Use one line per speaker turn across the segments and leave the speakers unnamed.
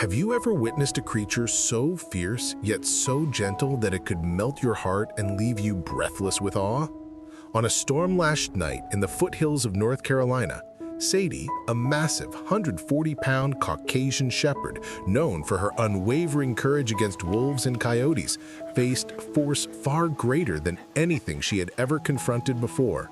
Have you ever witnessed a creature so fierce yet so gentle that it could melt your heart and leave you breathless with awe? On a storm-lashed night in the foothills of North Carolina, Sadie, a massive 140-pound Caucasian Shepherd known for her unwavering courage against wolves and coyotes, faced force far greater than anything she had ever confronted before.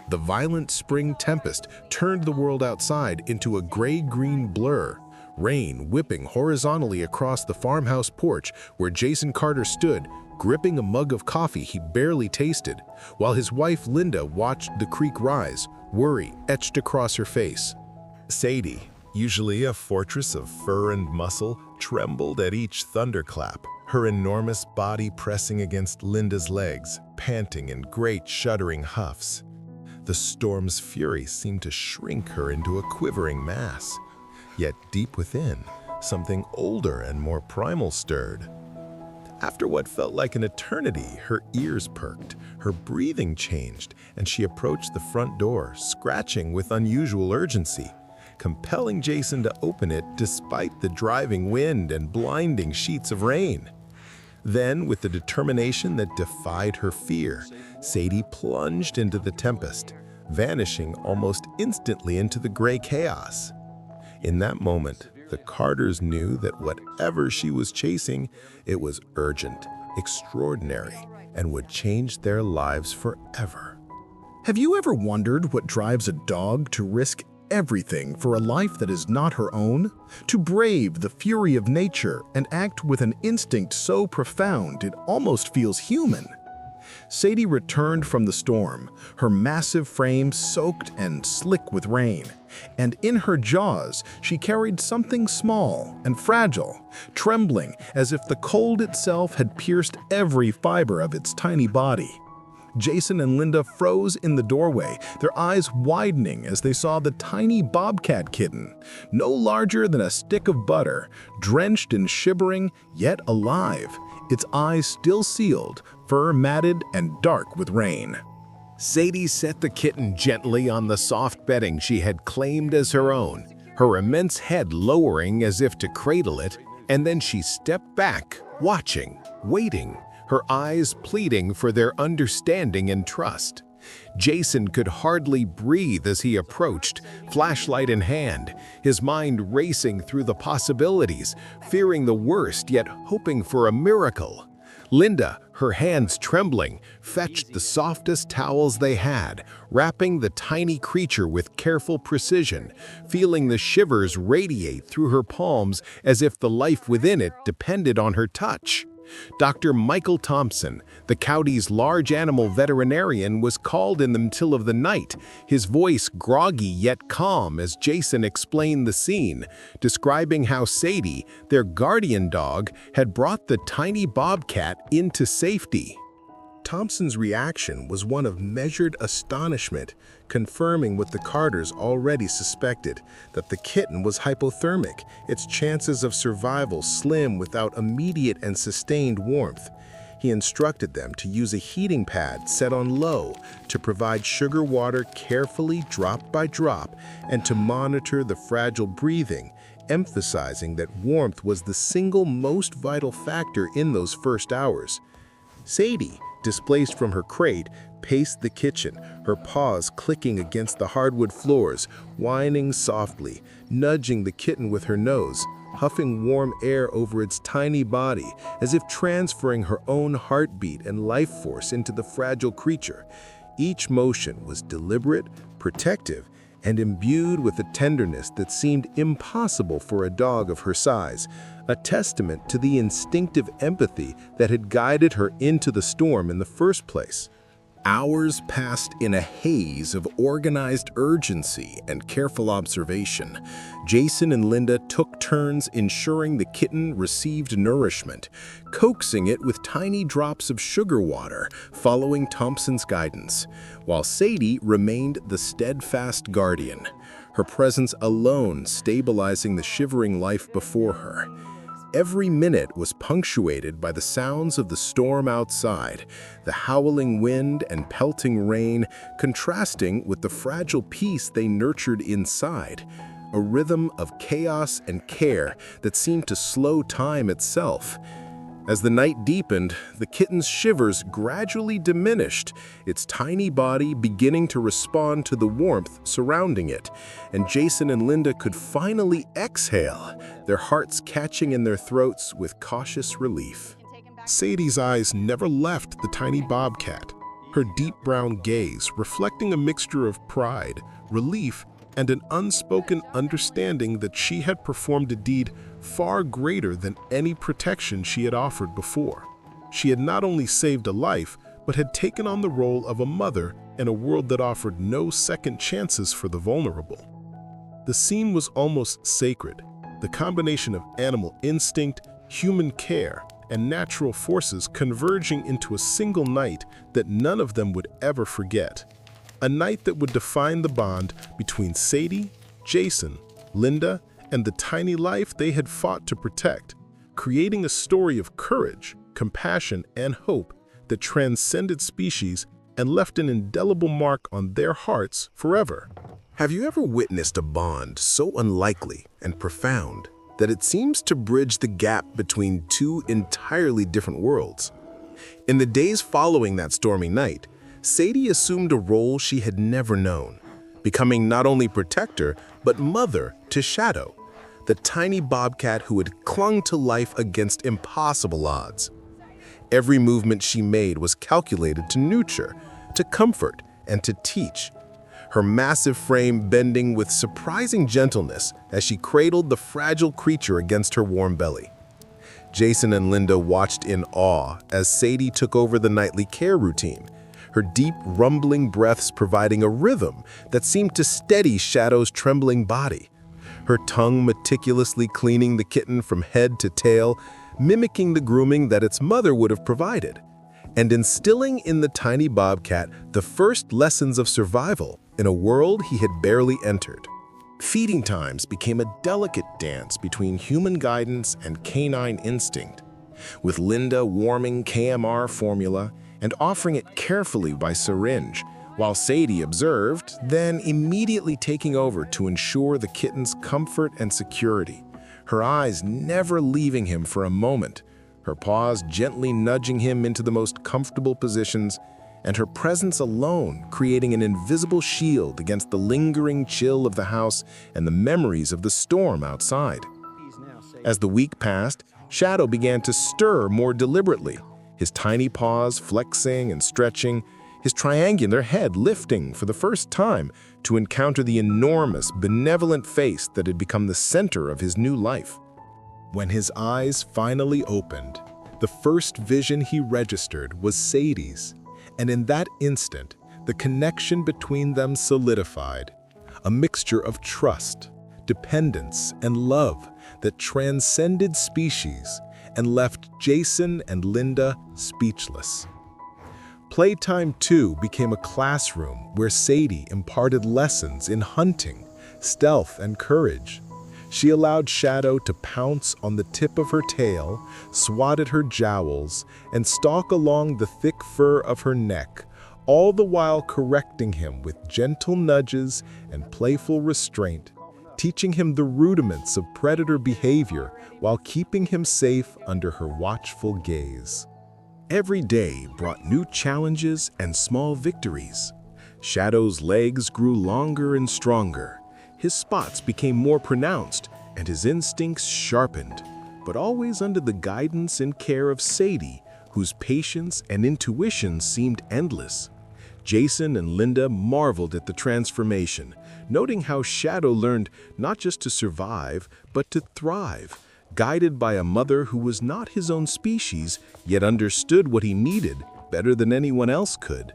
The violent spring tempest turned the world outside into a gray-green blur, rain whipping horizontally across the farmhouse porch where Jason Carter stood, gripping a mug of coffee he barely tasted, while his wife Linda watched the creek rise, worry etched across her face.
Sadie, usually a fortress of fur and muscle, trembled at each thunderclap, her enormous body pressing against Linda's legs, panting in great shuddering huffs. The storm's fury seemed to shrink her into a quivering mass. Yet deep within, something older and more primal stirred. After what felt like an eternity, her ears perked, her breathing changed, and she approached the front door, scratching with unusual urgency, compelling Jason to open it despite the driving wind and blinding sheets of rain. Then, with the determination that defied her fear, Sadie plunged into the tempest, vanishing almost instantly into the gray chaos. In that moment, the Carters knew that whatever she was chasing, it was urgent, extraordinary, and would change their lives forever.
Have you ever wondered what drives a dog to risk everything for a life that is not her own? To brave the fury of nature and act with an instinct so profound it almost feels human? Sadie returned from the storm, her massive frame soaked and slick with rain, and in her jaws she carried something small and fragile, trembling as if the cold itself had pierced every fiber of its tiny body. Jason and Linda froze in the doorway, their eyes widening as they saw the tiny Bobcat Kitten, no larger than a stick of butter, drenched and shivering, yet alive, its eyes still sealed, fur matted and dark with rain.
Sadie set the kitten gently on the soft bedding she had claimed as her own, her immense head lowering as if to cradle it, and then she stepped back, watching, waiting, her eyes pleading for their understanding and trust. Jason could hardly breathe as he approached, flashlight in hand, his mind racing through the possibilities, fearing the worst yet hoping for a miracle. Linda, her hands trembling, fetched the softest towels they had, wrapping the tiny creature with careful precision, feeling the shivers radiate through her palms as if the life within it depended on her touch. Dr. Michael Thompson, the county's large animal veterinarian, was called in the middle of the night, his voice groggy yet calm as Jason explained the scene, describing how Sadie, their guardian dog, had brought the tiny bobcat into safety.
Thompson's reaction was one of measured astonishment, confirming what the Carters already suspected, that the kitten was hypothermic, its chances of survival slim without immediate and sustained warmth. He instructed them to use a heating pad set on low to provide sugar water carefully drop by drop and to monitor the fragile breathing, emphasizing that warmth was the single most vital factor in those first hours. Sadie, displaced from her crate, paced the kitchen, her paws clicking against the hardwood floors, whining softly, nudging the kitten with her nose, huffing warm air over its tiny body, as if transferring her own heartbeat and life force into the fragile creature. Each motion was deliberate, protective, and imbued with a tenderness that seemed impossible for a dog of her size, a testament to the instinctive empathy that had guided her into the storm in the first place. Hours passed in a haze of organized urgency and careful observation. Jason and Linda took turns ensuring the kitten received nourishment, coaxing it with tiny drops of sugar water, following Thompson's guidance, while Sadie remained the steadfast guardian, her presence alone stabilizing the shivering life before her. Every minute was punctuated by the sounds of the storm outside, the howling wind and pelting rain contrasting with the fragile peace they nurtured inside, a
a rhythm of chaos and care that seemed to slow time itself. As the night deepened, the kitten's shivers gradually diminished, its tiny body beginning to respond to the warmth surrounding it, and Jason and Linda could finally exhale, their hearts catching in their throats with cautious relief.
Sadie's eyes never left the tiny bobcat, her deep brown gaze reflecting a mixture of pride, relief, and an unspoken understanding that she had performed a deed far greater than any protection she had offered before. She had not only saved a life, but had taken on the role of a mother in a world that offered no second chances for the vulnerable. The scene was almost sacred, the combination of animal instinct, human care, and natural forces converging into a single night that none of them would ever forget. A night that would define the bond between Sadie, Jason, Linda, and the tiny life they had fought to protect, creating a story of courage, compassion, and hope that transcended species and left an indelible mark on their hearts forever.
Have you ever witnessed a bond so unlikely and profound that it seems to bridge the gap between two entirely different worlds? In the days following that stormy night, Sadie assumed a role she had never known, becoming not only protector, but mother to Shadow, the tiny bobcat who had clung to life against impossible odds. Every movement she made was calculated to nurture, to comfort, and to teach, her massive frame bending with surprising gentleness as she cradled the fragile creature against her warm belly. Jason and Linda watched in awe as Sadie took over the nightly care routine, her deep, rumbling breaths providing a rhythm that seemed to steady Shadow's trembling body, her tongue meticulously cleaning the kitten from head to tail, mimicking the grooming that its mother would have provided, and instilling in the tiny bobcat the first lessons of survival in a world he had barely entered. Feeding times became a delicate dance between human guidance and canine instinct, with Linda warming KMR formula and offering it carefully by syringe, while Sadie observed, then immediately taking over to ensure the kitten's comfort and security, her eyes never leaving him for a moment, her paws gently nudging him into the most comfortable positions, and her presence alone creating an invisible shield against the lingering chill of the house and the memories of the storm outside. As the week passed, Shadow began to stir more deliberately, his tiny paws flexing and stretching, his triangular head lifting for the first time to encounter the enormous, benevolent face that had become the center of his new life. When his eyes finally opened, the first vision he registered was Sadie's, and in that instant, the connection between them solidified, a mixture of trust, dependence, and love that transcended species and left Jason and Linda speechless. Playtime 2 became a classroom where Sadie imparted lessons in hunting, stealth, and courage. She allowed Shadow to pounce on the tip of her tail, swat at her jowls, and stalk along the thick fur of her neck, all the while correcting him with gentle nudges and playful restraint, teaching him the rudiments of predator behavior while keeping him safe under her watchful gaze. Every day brought new challenges and small victories. Shadow's legs grew longer and stronger. His spots became more pronounced and his instincts sharpened, but always under the guidance and care of Sadie, whose patience and intuition seemed endless. Jason and Linda marveled at the transformation, noting how Shadow learned not just to survive, but to thrive, guided by a mother who was not his own species, yet understood what he needed better than anyone else could.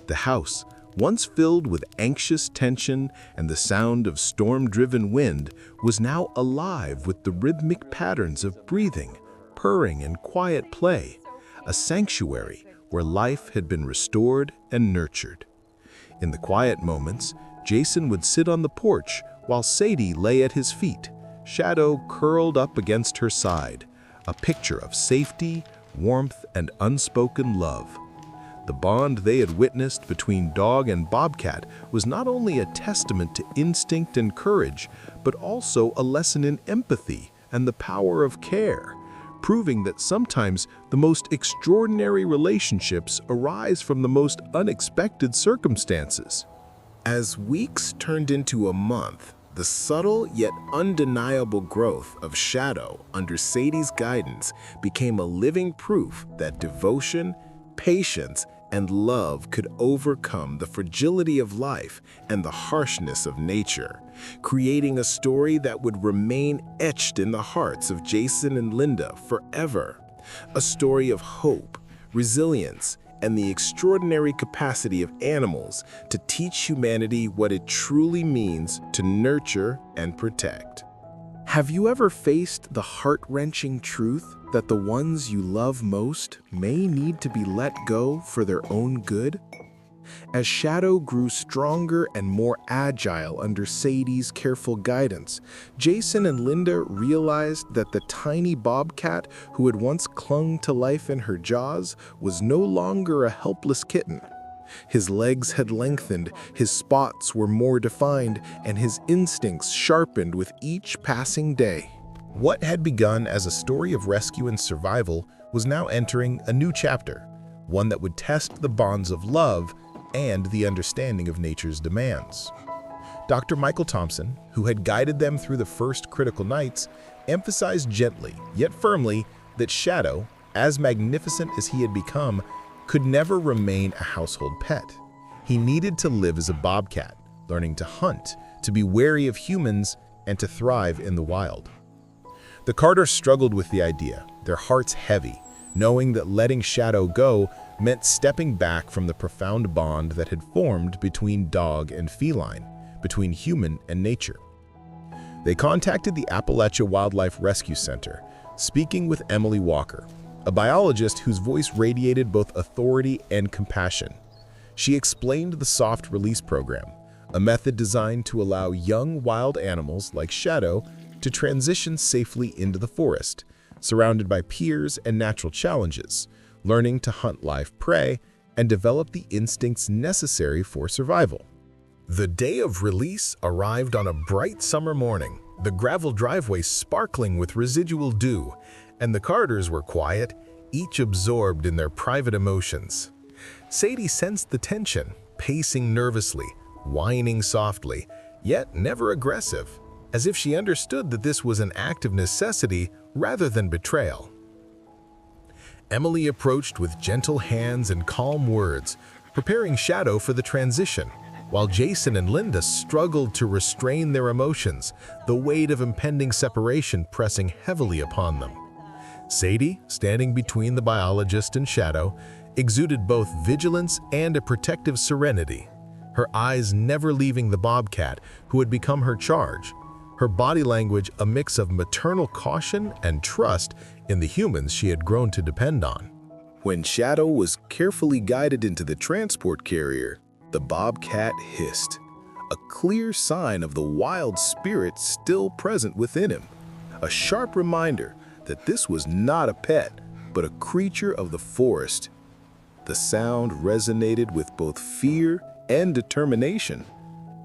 The house, once filled with anxious tension and the sound of storm-driven wind, was now alive with the rhythmic patterns of breathing, purring, and quiet play, a sanctuary where life had been restored and nurtured. In the quiet moments, Jason would sit on the porch while Sadie lay at his feet, Shadow curled up against her side, a picture of safety, warmth, and unspoken love. The bond they had witnessed between dog and bobcat was not only a testament to instinct and courage, but also a lesson in empathy and the power of care, proving that sometimes the most extraordinary relationships arise from the most unexpected circumstances.
As weeks turned into a month, the subtle yet undeniable growth of Shadow under Sadie's guidance became a living proof that devotion, patience, and love could overcome the fragility of life and the harshness of nature, creating a story that would remain etched in the hearts of Jason and Linda forever. A story of hope, resilience, and the extraordinary capacity of animals to teach humanity what it truly means to nurture and protect. Have you ever faced the heart-wrenching truth that the ones you love most may need to be let go for their own good? As Shadow grew stronger and more agile under Sadie's careful guidance, Jason and Linda realized that the tiny bobcat who had once clung to life in her jaws was no longer a helpless kitten. His legs had lengthened, his spots were more defined, and his instincts sharpened with each passing day.
What had begun as a story of rescue and survival was now entering a new chapter, one that would test the bonds of love and the understanding of nature's demands. Dr. Michael Thompson, who had guided them through the first critical nights, emphasized gently yet firmly that Shadow, as magnificent as he had become, could never remain a household pet. He needed to live as a bobcat, learning to hunt, to be wary of humans, and to thrive in the wild. The Carters struggled with the idea, their hearts heavy, knowing that letting Shadow go meant stepping back from the profound bond that had formed between dog and feline, between human and nature. They contacted the Appalachia Wildlife Rescue Center, speaking with Emily Walker, a biologist whose voice radiated both authority and compassion. She explained the soft release program, a method designed to allow young wild animals like Shadow to transition safely into the forest, surrounded by peers and natural challenges, learning to hunt live prey and develop the instincts necessary for survival. The day of release arrived on a bright summer morning, the gravel driveway sparkling with residual dew, and the Carters were quiet, each absorbed in their private emotions. Sadie sensed the tension, pacing nervously, whining softly, yet never aggressive, as if she understood that this was an act of necessity rather than betrayal. Emily approached with gentle hands and calm words, preparing Shadow for the transition, while Jason and Linda struggled to restrain their emotions, the weight of impending separation pressing heavily upon them. Sadie, standing between the biologist and Shadow, exuded both vigilance and a protective serenity, her eyes never leaving the bobcat who had become her charge, her body language a mix of maternal caution and trust in the humans she had grown to depend on.
When Shadow was carefully guided into the transport carrier, the bobcat hissed, a clear sign of the wild spirit still present within him, a sharp reminder that this was not a pet, but a creature of the forest. The sound resonated with both fear and determination,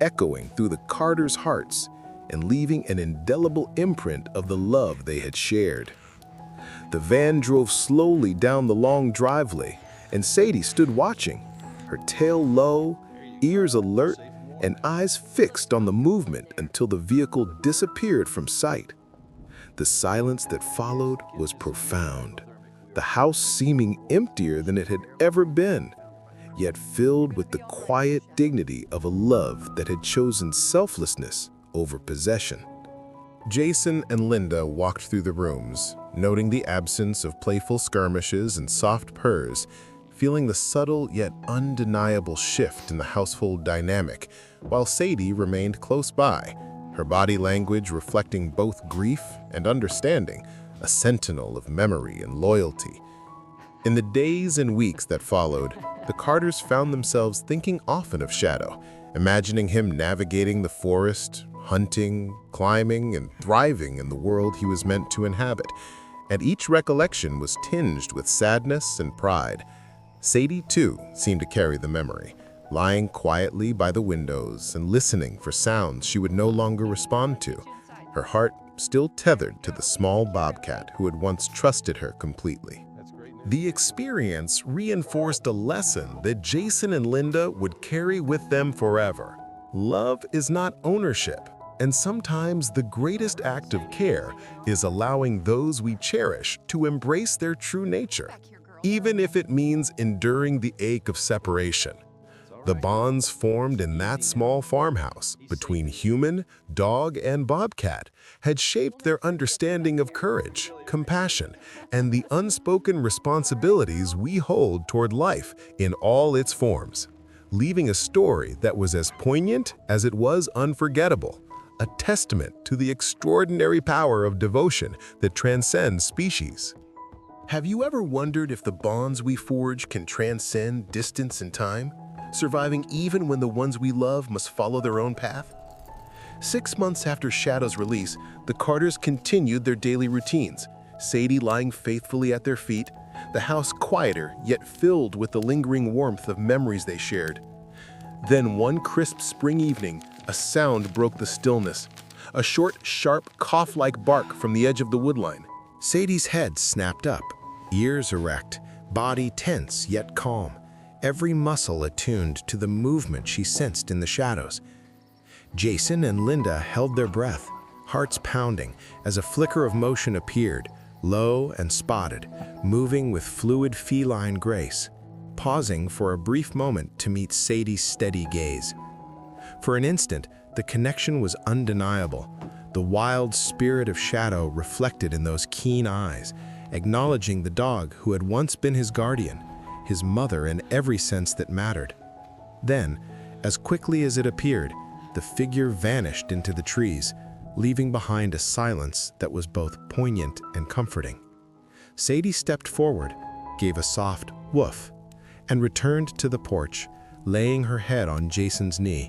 echoing through the Carters' hearts and leaving an indelible imprint of the love they had shared. The van drove slowly down the long driveway, and Sadie stood watching, her tail low, ears alert, and eyes fixed on the movement until the vehicle disappeared from sight. The silence that followed was profound, the house seeming emptier than it had ever been, yet filled with the quiet dignity of a love that had chosen selflessness over possession.
Jason and Linda walked through the rooms, noting the absence of playful skirmishes and soft purrs, feeling the subtle yet undeniable shift in the household dynamic, while Sadie remained close by, her body language reflecting both grief and understanding, a sentinel of memory and loyalty. In the days and weeks that followed, the Carters found themselves thinking often of Shadow, imagining him navigating the forest, hunting, climbing, and thriving in the world he was meant to inhabit, and each recollection was tinged with sadness and pride. Sadie, too, seemed to carry the memory, lying quietly by the windows and listening for sounds she would no longer respond to, her heart still tethered to the small bobcat who had once trusted her completely. The experience reinforced a lesson that Jason and Linda would carry with them forever. Love is not ownership, and sometimes the greatest act of care is allowing those we cherish to embrace their true nature, even if it means enduring the ache of separation. The bonds formed in that small farmhouse between human, dog, and bobcat had shaped their understanding of courage, compassion, and the unspoken responsibilities we hold toward life in all its forms, leaving a story that was as poignant as it was unforgettable, a testament to the extraordinary power of devotion that transcends species. Have you ever wondered if the bonds we forge can transcend distance and time, surviving even when the ones we love must follow their own path? 6 months after Shadow's release, the Carters continued their daily routines, Sadie lying faithfully at their feet, the house quieter yet filled with the lingering warmth of memories they shared. Then one crisp spring evening, a sound broke the stillness, a short, sharp, cough-like bark from the edge of the woodline.
Sadie's head snapped up, ears erect, body tense yet calm, every muscle attuned to the movement she sensed in the shadows. Jason and Linda held their breath, hearts pounding, as a flicker of motion appeared, low and spotted, moving with fluid feline grace, pausing for a brief moment to meet Sadie's steady gaze. For an instant, the connection was undeniable, the wild spirit of Shadow reflected in those keen eyes, acknowledging the dog who had once been his guardian, his mother in every sense that mattered. Then, as quickly as it appeared, the figure vanished into the trees, leaving behind a silence that was both poignant and comforting. Sadie stepped forward, gave a soft woof, and returned to the porch, laying her head on Jason's knee,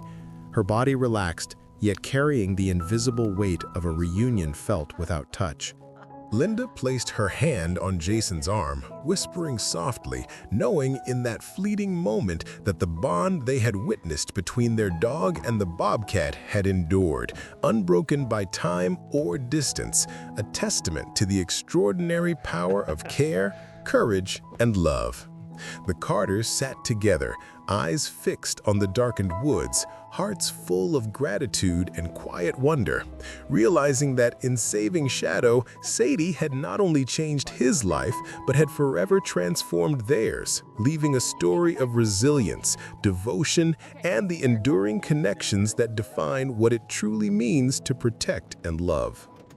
her body relaxed, yet carrying the invisible weight of a reunion felt without touch.
Linda placed her hand on Jason's arm, whispering softly, knowing in that fleeting moment that the bond they had witnessed between their dog and the bobcat had endured, unbroken by time or distance, a testament to the extraordinary power of care, courage, and love. The Carters sat together, eyes fixed on the darkened woods, hearts full of gratitude and quiet wonder, realizing that in saving Shadow, Sadie had not only changed his life, but had forever transformed theirs, leaving a story of resilience, devotion, and the enduring connections that define what it truly means to protect and love.